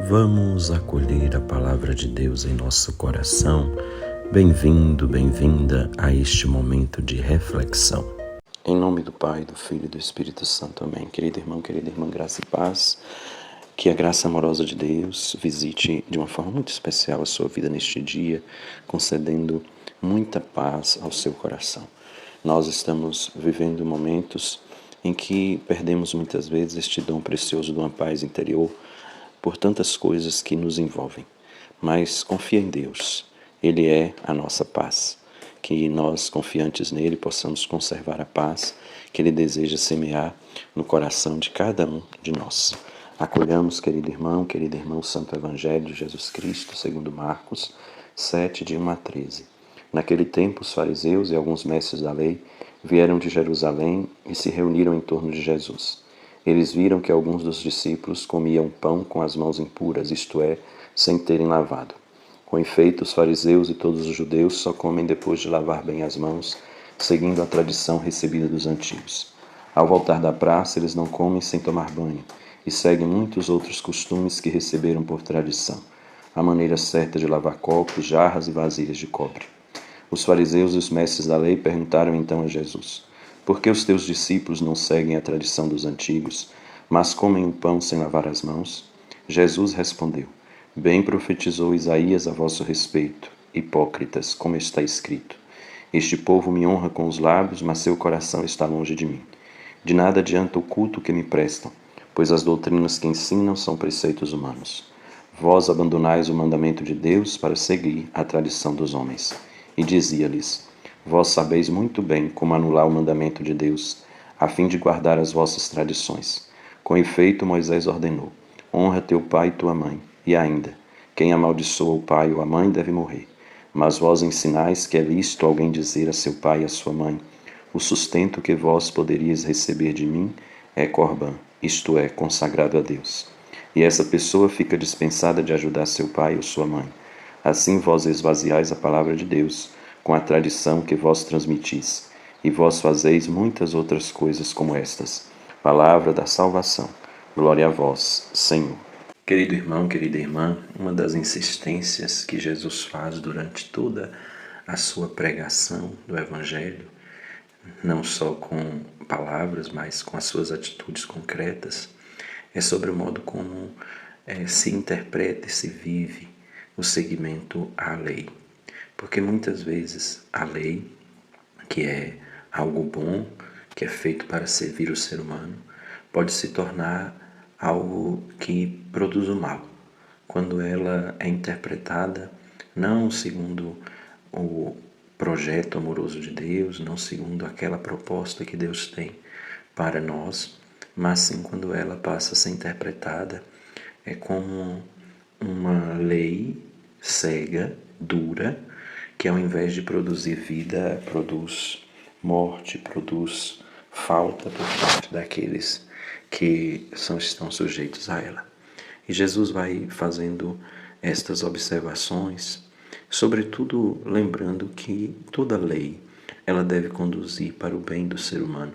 Vamos acolher a palavra de Deus em nosso coração. Bem-vindo, bem-vinda a este momento de reflexão. Em nome do Pai, do Filho e do Espírito Santo. Amém. Querido irmão, querida irmã, graça e paz. Que a graça amorosa de Deus visite de uma forma muito especial a sua vida neste dia, concedendo muita paz ao seu coração. Nós estamos vivendo momentos em que perdemos muitas vezes este dom precioso de uma paz interior por tantas coisas que nos envolvem. Mas confia em Deus, Ele é a nossa paz. Que nós, confiantes nele, possamos conservar a paz que Ele deseja semear no coração de cada um de nós. Acolhamos, querido irmão, querida irmã, o Santo Evangelho de Jesus Cristo, segundo Marcos 7, de 1 a 13. Naquele tempo, os fariseus e alguns mestres da lei vieram de Jerusalém e se reuniram em torno de Jesus. Eles viram que alguns dos discípulos comiam pão com as mãos impuras, isto é, sem terem lavado. Com efeito, os fariseus e todos os judeus só comem depois de lavar bem as mãos, seguindo a tradição recebida dos antigos. Ao voltar da praça, eles não comem sem tomar banho, e seguem muitos outros costumes que receberam por tradição, a maneira certa de lavar copos, jarras e vasilhas de cobre. Os fariseus e os mestres da lei perguntaram então a Jesus: por que os teus discípulos não seguem a tradição dos antigos, mas comem o pão sem lavar as mãos? Jesus respondeu: bem profetizou Isaías a vosso respeito, hipócritas, como está escrito: este povo me honra com os lábios, mas seu coração está longe de mim. De nada adianta o culto que me prestam, pois as doutrinas que ensinam são preceitos humanos. Vós abandonais o mandamento de Deus para seguir a tradição dos homens. E dizia-lhes: vós sabeis muito bem como anular o mandamento de Deus, a fim de guardar as vossas tradições. Com efeito, Moisés ordenou: honra teu pai e tua mãe, e ainda, quem amaldiçoa o pai ou a mãe deve morrer. Mas vós ensinais que é lícito alguém dizer a seu pai e a sua mãe: o sustento que vós poderíeis receber de mim é corbã, isto é, consagrado a Deus. E essa pessoa fica dispensada de ajudar seu pai ou sua mãe. Assim vós esvaziais a palavra de Deus, com a tradição que vós transmitis, e vós fazeis muitas outras coisas como estas. Palavra da salvação. Glória a vós, Senhor. Querido irmão, querida irmã, uma das insistências que Jesus faz durante toda a sua pregação do Evangelho, não só com palavras, mas com as suas atitudes concretas, é sobre o modo como se interpreta e se vive o seguimento à lei. Porque muitas vezes a lei, que é algo bom, que é feito para servir o ser humano, pode se tornar algo que produz o mal, quando ela é interpretada não segundo o projeto amoroso de Deus, não segundo aquela proposta que Deus tem para nós, mas sim quando ela passa a ser interpretada como uma lei cega, dura, que ao invés de produzir vida, produz morte, produz falta por parte daqueles que estão sujeitos a ela. E Jesus vai fazendo estas observações, sobretudo lembrando que toda lei ela deve conduzir para o bem do ser humano,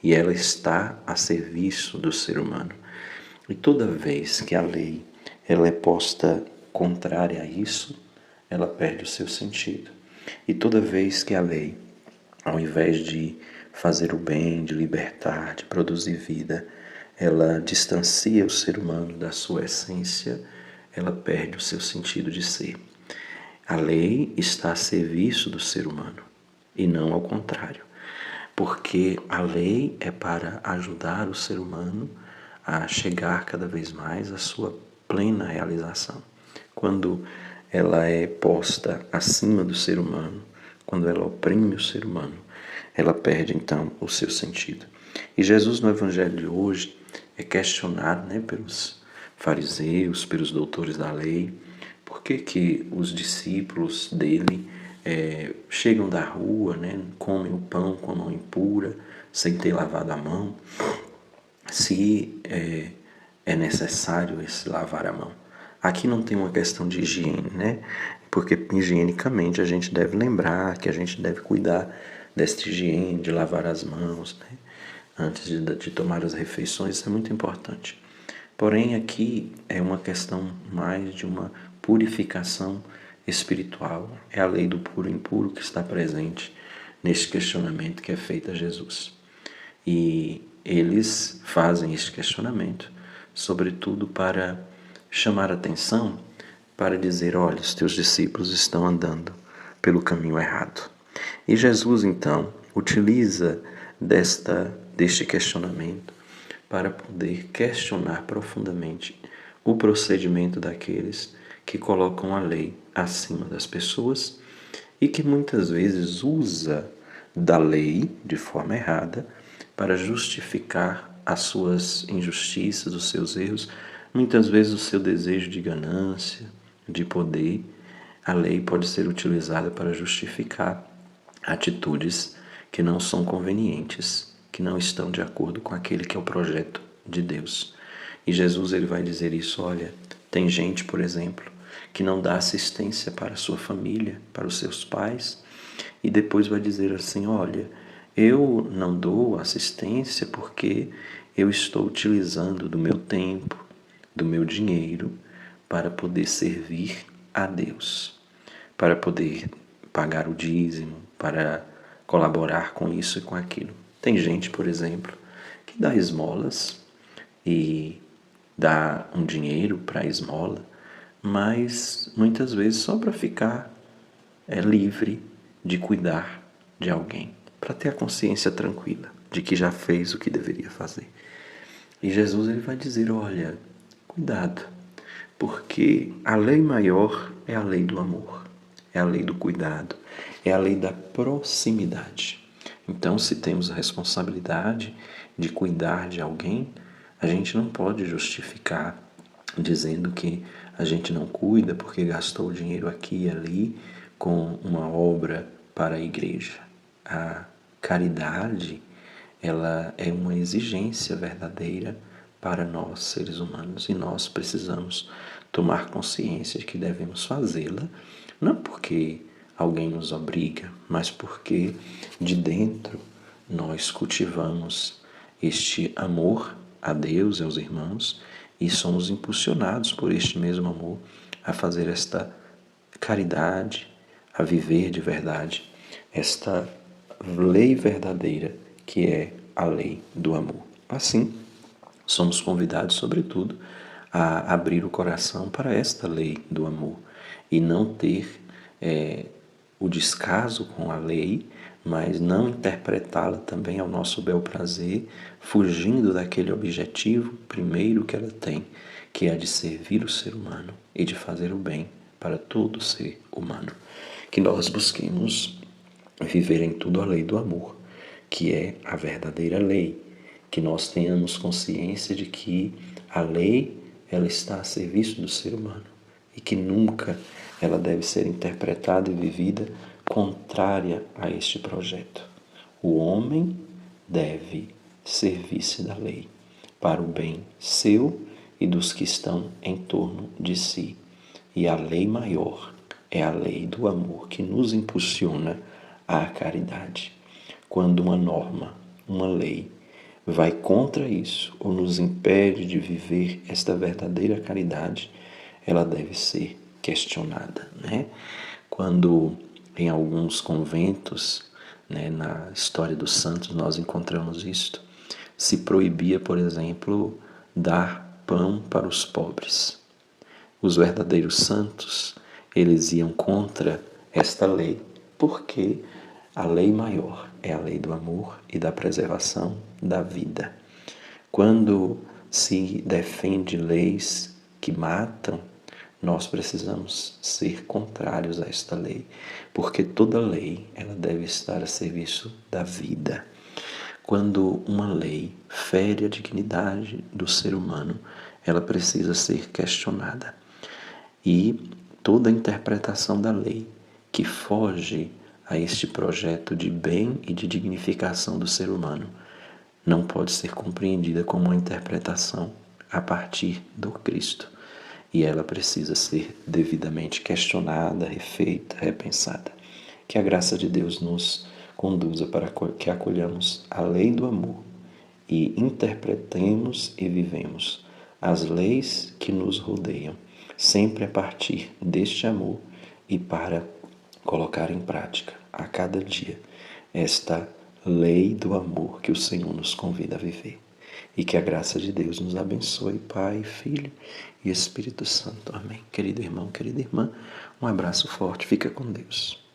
e ela está a serviço do ser humano. E toda vez que a lei ela é posta contrária a isso, ela perde o seu sentido. E toda vez que a lei, ao invés de fazer o bem, de libertar, de produzir vida, ela distancia o ser humano da sua essência, ela perde o seu sentido de ser. A lei está a serviço do ser humano e não ao contrário, porque a lei é para ajudar o ser humano a chegar cada vez mais à sua plena realização. Quando ela é posta acima do ser humano, quando ela oprime o ser humano, ela perde então o seu sentido. E Jesus no Evangelho de hoje é questionado pelos fariseus, pelos doutores da lei, por que os discípulos dele chegam da rua, comem o pão com a mão impura, sem ter lavado a mão, se é necessário esse lavar a mão. Aqui não tem uma questão de higiene, porque higienicamente a gente deve lembrar que a gente deve cuidar desta higiene, de lavar as mãos, antes de tomar as refeições, isso é muito importante. Porém, aqui é uma questão mais de uma purificação espiritual. É a lei do puro e impuro que está presente neste questionamento que é feito a Jesus. E eles fazem este questionamento, sobretudo para chamar atenção, para dizer: olha, os teus discípulos estão andando pelo caminho errado. E Jesus, então, utiliza deste questionamento para poder questionar profundamente o procedimento daqueles que colocam a lei acima das pessoas e que muitas vezes usa da lei de forma errada para justificar as suas injustiças, os seus erros, muitas vezes o seu desejo de ganância, de poder. A lei pode ser utilizada para justificar atitudes que não são convenientes, que não estão de acordo com aquele que é o projeto de Deus. E Jesus ele vai dizer isso: olha, tem gente, por exemplo, que não dá assistência para a sua família, para os seus pais, e depois vai dizer assim: olha, eu não dou assistência porque eu estou utilizando do meu tempo, do meu dinheiro, para poder servir a Deus, para poder pagar o dízimo, para colaborar com isso e com aquilo. Tem gente, por exemplo, que dá esmolas e dá um dinheiro para a esmola, mas muitas vezes só para ficar livre de cuidar de alguém, para ter a consciência tranquila de que já fez o que deveria fazer. E Jesus ele vai dizer: olha, cuidado, porque a lei maior é a lei do amor, é a lei do cuidado, é a lei da proximidade. Então, se temos a responsabilidade de cuidar de alguém, a gente não pode justificar dizendo que a gente não cuida porque gastou dinheiro aqui e ali com uma obra para a igreja. A caridade, ela é uma exigência verdadeira para nós, seres humanos, e nós precisamos tomar consciência de que devemos fazê-la, não porque alguém nos obriga, mas porque de dentro nós cultivamos este amor a Deus e aos irmãos e somos impulsionados por este mesmo amor a fazer esta caridade, a viver de verdade esta lei verdadeira que é a lei do amor. Assim, somos convidados, sobretudo, a abrir o coração para esta lei do amor e não ter o descaso com a lei, mas não interpretá-la também ao nosso bel prazer, fugindo daquele objetivo primeiro que ela tem, que é a de servir o ser humano e de fazer o bem para todo ser humano. Que nós busquemos viver em tudo a lei do amor, que é a verdadeira lei, que nós tenhamos consciência de que a lei ela está a serviço do ser humano e que nunca ela deve ser interpretada e vivida contrária a este projeto. O homem deve servir-se da lei para o bem seu e dos que estão em torno de si. E a lei maior é a lei do amor que nos impulsiona à caridade. Quando uma norma, uma lei, vai contra isso ou nos impede de viver esta verdadeira caridade, ela deve ser questionada, né? Quando em alguns conventos, né, na história dos santos, nós encontramos isto, se proibia, por exemplo, dar pão para os pobres. Os verdadeiros santos, eles iam contra esta lei, porque a lei maior é a lei do amor e da preservação da vida. Quando se defende leis que matam, nós precisamos ser contrários a esta lei, porque toda lei ela deve estar a serviço da vida. Quando uma lei fere a dignidade do ser humano, ela precisa ser questionada. E toda interpretação da lei que foge a este projeto de bem e de dignificação do ser humano não pode ser compreendida como uma interpretação a partir do Cristo. E ela precisa ser devidamente questionada, refeita, repensada. Que a graça de Deus nos conduza para que acolhamos a lei do amor e interpretemos e vivemos as leis que nos rodeiam, sempre a partir deste amor e para colocar em prática a cada dia esta lei do amor que o Senhor nos convida a viver. E que a graça de Deus nos abençoe, Pai, Filho e Espírito Santo. Amém. Querido irmão, querida irmã, um abraço forte. Fica com Deus.